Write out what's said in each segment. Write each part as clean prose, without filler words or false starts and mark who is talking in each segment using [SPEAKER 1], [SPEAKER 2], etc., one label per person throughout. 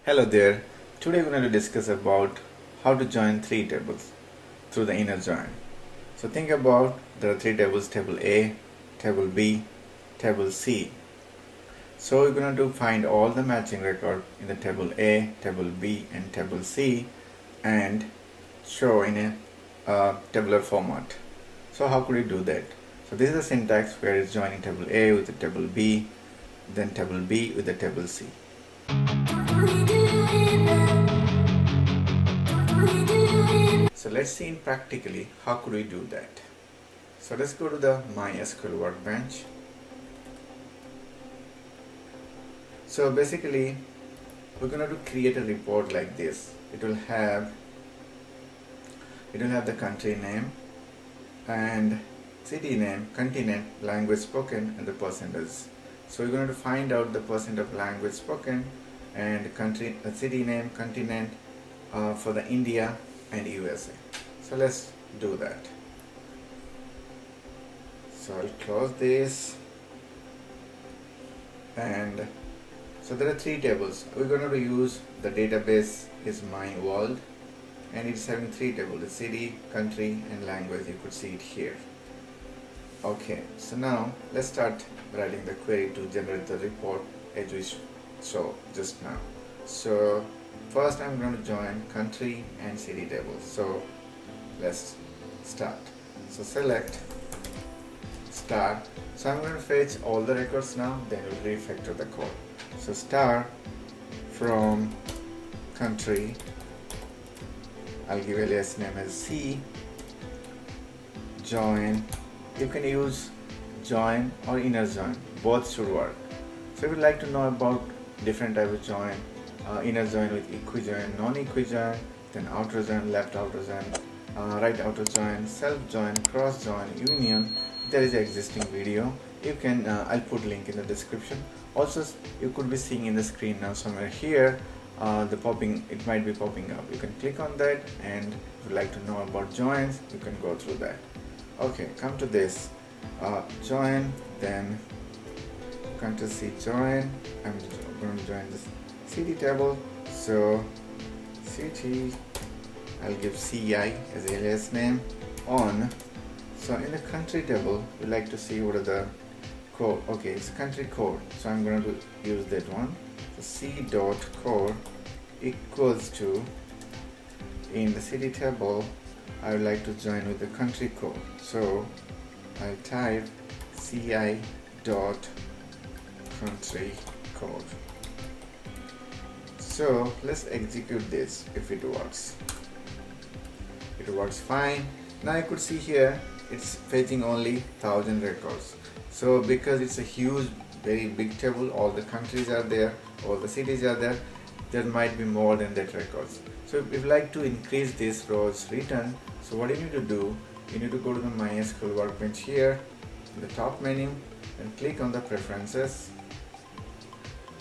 [SPEAKER 1] Hello there. Today we're going to discuss about how to join three tables through the inner join. So think about there are three tables, table A, table B, table C. So we're going to find all the matching record in the table A, table B and table C and show in a tabular format. So how could we do that? So this is the syntax where it's joining table A with the table B, then table B with the table C. So let's see in practically how could we do that. So let's go to the MySQL Workbench. So basically we're going to create a report like this. It will have the country name and city name, continent, language spoken and the percentage. So we're going to find out the percent of language spoken and country, city name, continent for the India and USA. So let's do that. So I'll close this, and so there are three tables. We're going to use the database is my world, and it's having three tables: the city, country and language. You could see it here. Okay, so now let's start writing the query to generate the report as we saw just now. So first I'm going to join country and city tables. So let's start. So select star. So I'm going to fetch all the records now, then we'll refactor the code. So star from country, I'll give alias name as C, join. You can use join or inner join, both should work. So if you'd like to know about different type of join, inner join with equijoin, non-equijoin, then outer join, left outer join, right outer join, self join, cross join, union, there is an existing video. You can I'll put link in the description. Also you could be seeing in the screen now somewhere here it might be popping up. You can click on that, and if you'd like to know about joins you can go through that. Okay, come to this join, then Ctrl C join. I'm going to join this city table. So city, I'll give CI as alias name on. So in the country table we like to see what are the code. Okay, it's country code, so I'm going to use that one. So c dot code equals to, in the city table I would like to join with the country code, so I'll type ci dot country code. So let's execute this. If it works, it works fine. Now you could see here it's fetching only 1000 records. So because it's a huge, very big table, all the countries are there, all the cities are there, there might be more than that records. So if you like to increase this rows return, so what you need to do, you need to go to the MySQL Workbench here in the top menu and click on the preferences,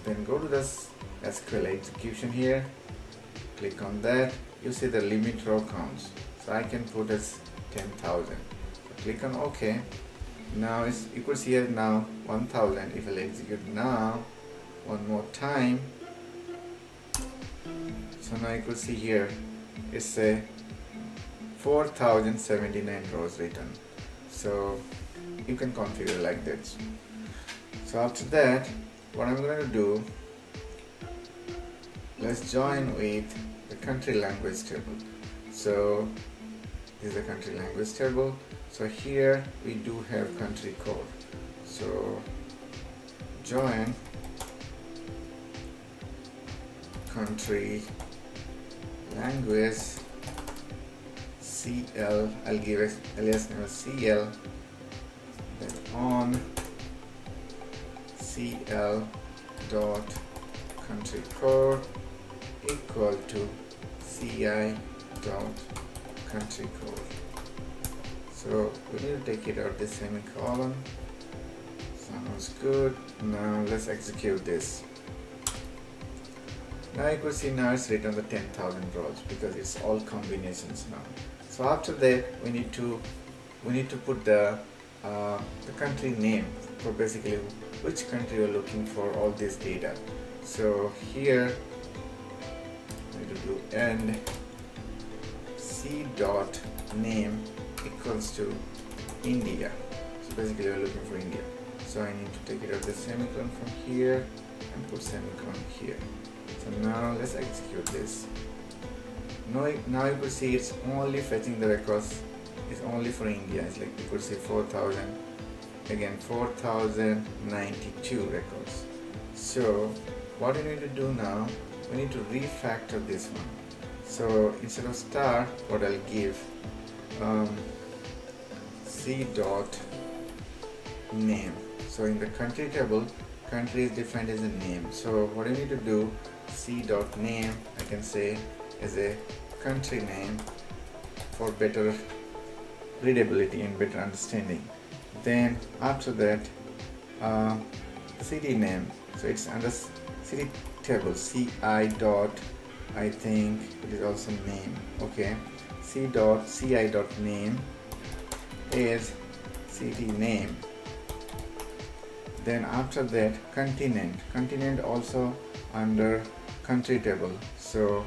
[SPEAKER 1] then go to the SQL execution here, click on that. You see the limit row counts, so I can put as 10,000. So click on OK. Now it's, you could see here now 1000. If I execute now one more time, so now you could see here it's a 4079 rows written. So you can configure like that. So after that, what I'm going to do, let's join with the country language table. So this is the country language table. So here we do have country code. So join country language CL, I'll give it alias name as CL, then on CL dot country code equal to CI dot country code. So we need to take it out this semicolon. Sounds good. Now let's execute this. Now you could see now it's written the 10,000 rows because it's all combinations now. So after that we need to put the country name for basically which country you're looking for all this data. So here So it will do and c dot name equals to India. So basically we're looking for India. So I need to take it out the semicolon from here and put semicolon here. So now let's execute this. Now you could see it's only fetching the records. It's only for India. It's like you could see 4,000, again 4,092 records. So what we need to do now, we need to refactor this one. So instead of star, what I'll give c dot name. So in the country table, country is defined as a name. So what I need to do, c dot name, I can say as a country name for better readability and better understanding. Then after that, city name. So it's under city table, ci dot, I think it is also name. Okay, ci dot name is city name. Then after that, continent also under country table. So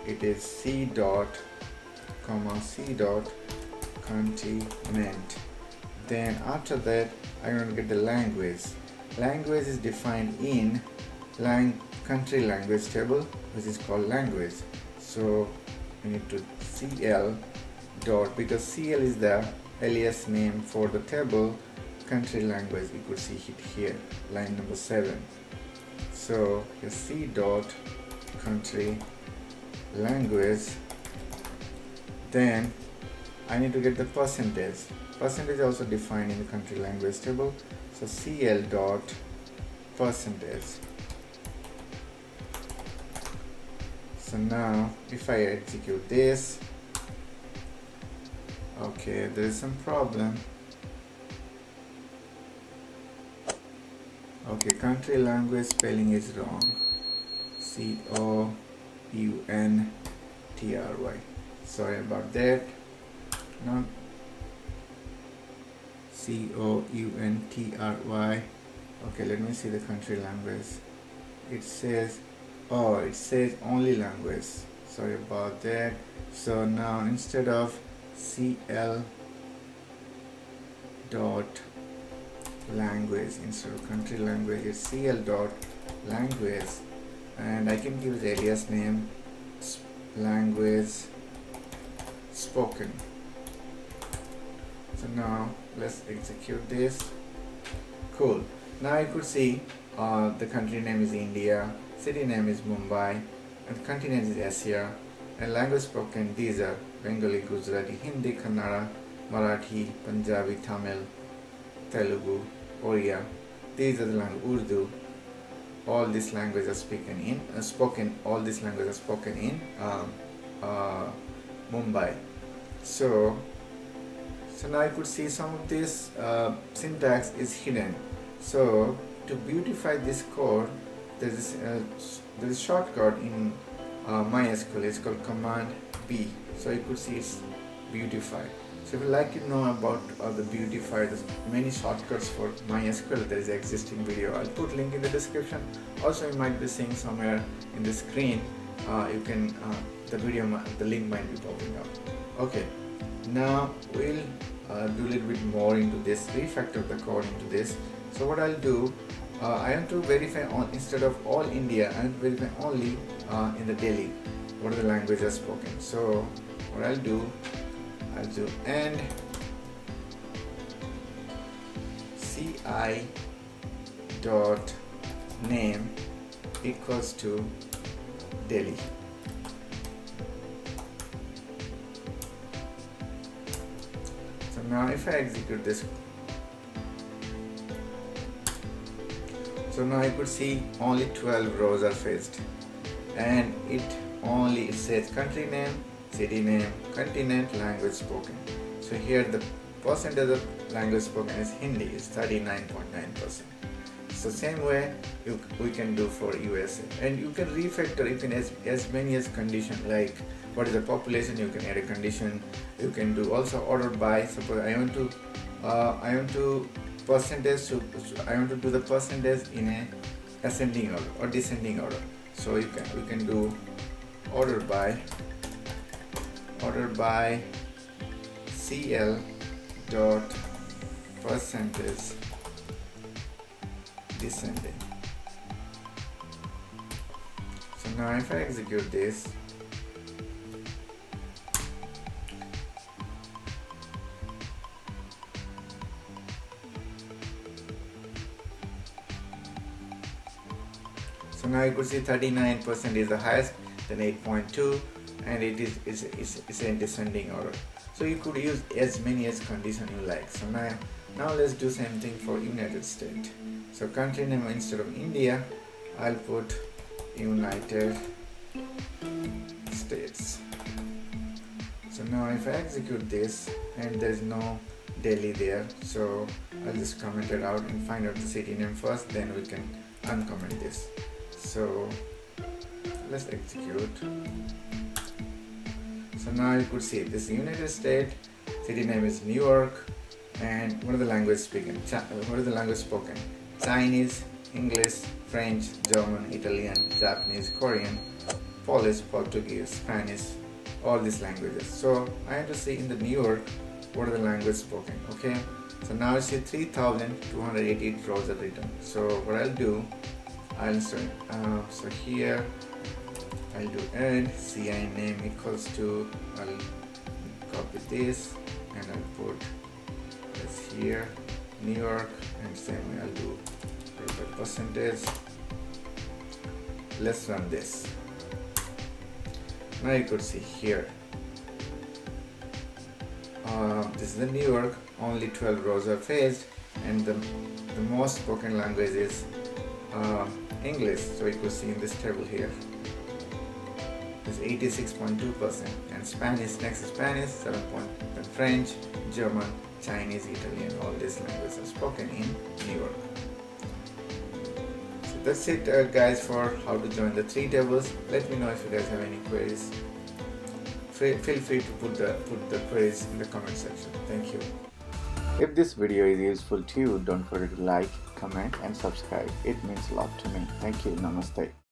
[SPEAKER 1] it is c dot continent. Then after that, I'm going to get the language. Language is defined in country language table, which is called language. So we need to cl dot, because cl is the alias name for the table country language. You could see it here, line number 7. So c dot country language. Then I need to get the percentage. Percentage also defined in the country language table. So cl dot percentage. So now if I execute this, okay, there is some problem. Okay, country language spelling is wrong. country. Sorry about that. Not country. Okay, let me see the country language. It says, oh, it says only language. Sorry about that. So now instead of cl dot language, instead of country language, it's cl dot language, and I can give the alias name language spoken. So now let's execute this. Cool. Now you could see the country name is India, city name is Mumbai, and continent is Asia, and language spoken, these are Bengali, Gujarati, Hindi, Kannada, Marathi, Punjabi, Tamil, Telugu, Oriya. These are the language, Urdu. All these languages are spoken. All these languages are spoken in Mumbai. So now I could see some of this syntax is hidden. So to beautify this code, there is a shortcut in MySQL. It's called Command B. So you could see it's beautify. So if you like to know about the beautify, there's many shortcuts for MySQL. There is an existing video. I'll put link in the description. Also, you might be seeing somewhere in the screen. You can the link might be popping up. Okay. Now we'll do a little bit more into this, refactor the code into this. So what I'll do, I want to verify instead of all India, I want to verify only in the Delhi what are the languages spoken. So what I'll do and ci dot name equals to Delhi. So now if I execute this, so now I could see only 12 rows are fetched, and it says country name, city name, continent, language spoken. So here the percentage of language spoken is Hindi, is 39.9%. So same way we can do for USA, and you can refactor. You can as many as condition, like what is the population, you can add a condition. You can do also order by. Suppose I want to percentage I want to do the percentage in a ascending order or descending order. So we can do order by CL dot percentage descending. So now if I execute this, so now you could see 39% is the highest, then 8.2, and it is in descending order. So you could use as many as condition you like. So now let's do same thing for United States. So country name, instead of India, I'll put United States. So now if I execute this, and there's no Delhi there, so I'll just comment it out and find out the city name first, then we can uncomment this. So let's execute. So now you could see this United States, city name is New York, and what are the languages spoken? What is the language spoken? Chinese, English, French, German, Italian, Japanese, Korean, Polish, Portuguese, Spanish, all these languages. So I have to see in the New York what are the languages spoken. Okay, so now I see 3,288 rows are written. So what I'll do, so here I'll do add CI name equals to, I'll copy this and I'll put this here, New York, and same way I'll do percentage. Let's run this. Now you could see here, this is the New York, only 12 rows are phased, and the most spoken language is English. So you could see in this table here is 86.2%, and Spanish, next is Spanish 7. Then French, German, Chinese, Italian, all these languages are spoken in New York. So that's it guys for how to join the 3 tables. Let me know if you guys have any queries. Feel free to put the queries in the comment section. Thank you. If this video is useful to you, don't forget to like, comment and subscribe. It means a lot to me. Thank you. Namaste.